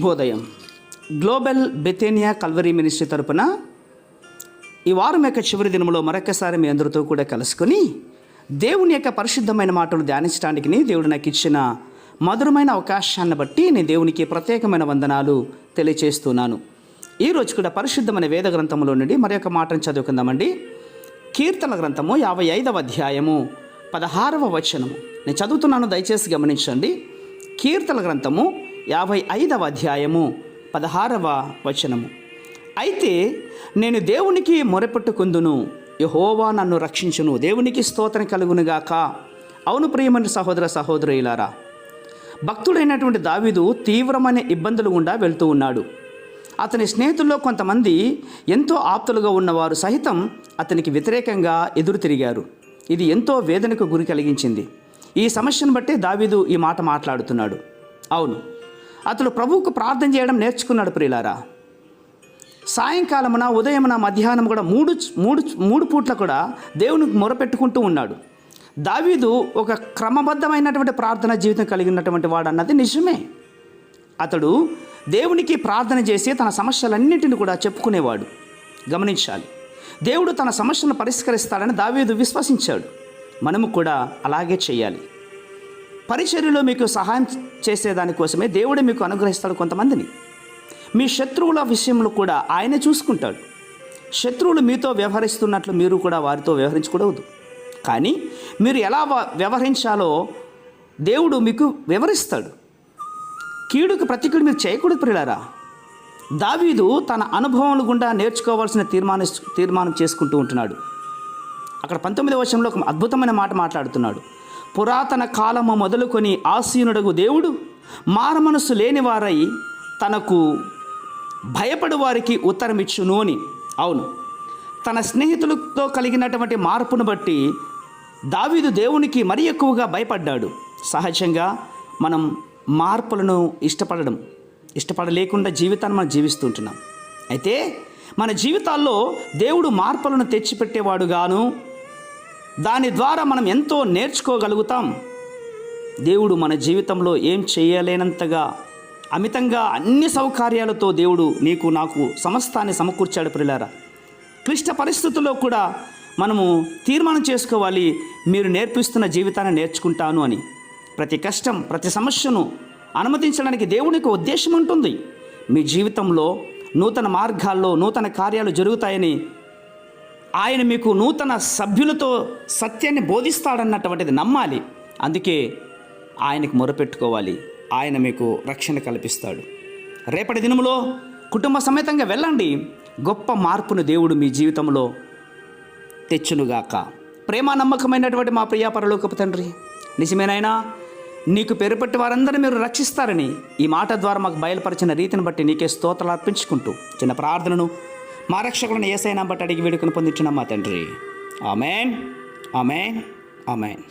శుభోదయం. Global బెతేనియా Calvary ministry తరపున ఈ వారం యొక్క చివరి దినంలో మరొకసారి మీ అందరితో కూడా కలుసుకొని దేవుని యొక్క పరిశుద్ధమైన మాటలు ధ్యానించడానికి దేవుడు నాకు ఇచ్చిన మధురమైన అవకాశాన్ని బట్టి నేను దేవునికి ప్రత్యేకమైన వందనాలు తెలియచేస్తున్నాను. ఈరోజు కూడా పరిశుద్ధమైన వేద గ్రంథంలో నుండి మరొక మాటను చదువుకుందామండి. కీర్తన గ్రంథము 55వ అధ్యాయము 16వ వచనము నేను చదువుతున్నాను, దయచేసి గమనించండి. కీర్తన గ్రంథము 55వ అధ్యాయము 16వ వచనము. అయితే నేను దేవునికి మొరపెట్టుకుందును, యెహోవా నన్ను రక్షించును, దేవునికి స్తోత్రం కలుగునుగాక. అవును ప్రియమైన సహోదర సహోదరులారా, భక్తుడైనటువంటి దావీదు తీవ్రమైన ఇబ్బందులు గుండా వెళ్తూ ఉన్నాడు. అతని స్నేహితుల్లో కొంతమంది ఎంతో ఆప్తులుగా ఉన్నవారు సహితం అతనికి వ్యతిరేకంగా ఎదురు తిరిగారు. ఇది ఎంతో వేదనకు గురి కలిగించింది. ఈ సమస్యను బట్టి దావీదు ఈ మాట మాట్లాడుతున్నాడు. అవును, అతడు ప్రభువుకు ప్రార్థన చేయడం నేర్చుకున్నాడు. ప్రియులారా, సాయంకాలమున, ఉదయమున, మధ్యాహ్నం కూడా మూడు పూట్ల కూడా దేవునికి మొరపెట్టుకుంటూ ఉన్నాడు. దావీదు ఒక క్రమబద్ధమైనటువంటి ప్రార్థన జీవితం కలిగినటువంటి వాడు అన్నది నిజమే. అతడు దేవునికి ప్రార్థన చేసి తన సమస్యలన్నింటినీ కూడా చెప్పుకునేవాడు. గమనించాలి, దేవుడు తన సమస్యలను పరిష్కరిస్తాడని దావీదు విశ్వసించాడు. మనము కూడా అలాగే చేయాలి. పరిచర్యలో మీకు సహాయం చేసేదానికోసమే దేవుడే మీకు అనుగ్రహిస్తాడు కొంతమందిని. మీ శత్రువుల విషయంలో కూడా ఆయనే చూసుకుంటాడు. శత్రువులు మీతో వ్యవహరిస్తున్నట్లు మీరు కూడా వారితో వ్యవహరించకూడదు. కానీ మీరు ఎలా వ్యవహరించాలో దేవుడు మీకు వివరిస్తాడు. కీడుకు ప్రతికీడు మీరు చేయకూడదు. ప్రియులారా, దావీదు తన అనుభవాల గుండా నేర్చుకోవాల్సిన తీర్మానం చేసుకుంటూ ఉంటున్నాడు. అక్కడ 19వ వచనంలో ఒక అద్భుతమైన మాట మాట్లాడుతున్నాడు. పురాతన కాలము మొదలుకొని ఆసీనుడగు దేవుడు మారమనస్సు లేనివారై తనకు భయపడు వారికి ఉత్తరమిచ్చును అని. అవును, తన స్నేహితులతో కలిగినటువంటి మార్పును బట్టి దావీదు దేవునికి మరీ ఎక్కువగా భయపడ్డాడు. సహజంగా మనం మార్పులను ఇష్టపడలేకుండా జీవితాన్ని మనం జీవిస్తుంటున్నాం. అయితే మన జీవితాల్లో దేవుడు మార్పులను తెచ్చిపెట్టేవాడుగాను, దాని ద్వారా మనం ఎంతో నేర్చుకోగలుగుతాం. దేవుడు మన జీవితంలో ఏం చేయలేనంతగా అమితంగా అన్ని సౌకర్యాలతో దేవుడు నీకు నాకు సమస్తాన్ని సమకూర్చాడు. ప్రియులారా, క్లిష్ట పరిస్థితుల్లో కూడా మనము తీర్మానం చేసుకోవాలి, మీరు నేర్పిస్తున్న జీవితాన్ని నేర్చుకుంటాను అని. ప్రతి కష్టం, ప్రతి సమస్యను అనుమతించడానికి దేవునికి ఉద్దేశం ఉంటుంది. మీ జీవితంలో నూతన మార్గాల్లో నూతన కార్యాలు జరుగుతాయని ఆయన మీకు నూతన సభ్యులతో సత్యాన్ని బోధిస్తాడన్నటువంటిది నమ్మాలి. అందుకే ఆయనకు మొరపెట్టుకోవాలి. ఆయన మీకు రక్షణ కల్పిస్తాడు. రేపటి దినములో కుటుంబ సమేతంగా వెళ్ళండి. గొప్ప మార్పును దేవుడు మీ జీవితంలో తెచ్చునుగాక. ప్రేమ నమ్మకమైనటువంటి మా ప్రియ పరలోకపు తండ్రి, నిజమేనైనా నీకు పేరు పెట్టి వారందరినీ మీరు రక్షిస్తారని ఈ మాట ద్వారా మాకు బయలుపరిచిన రీతిని బట్టి నీకే స్తోత్రాలు అర్పించుకుంటూ చిన్న ప్రార్థనను మా రక్షకులను యేసయ్య నామమున బట్టి అడిగి వేడుకొని పొందుచున్నాం మా తండ్రి. ఆమేన్, ఆమేన్, ఆమేన్.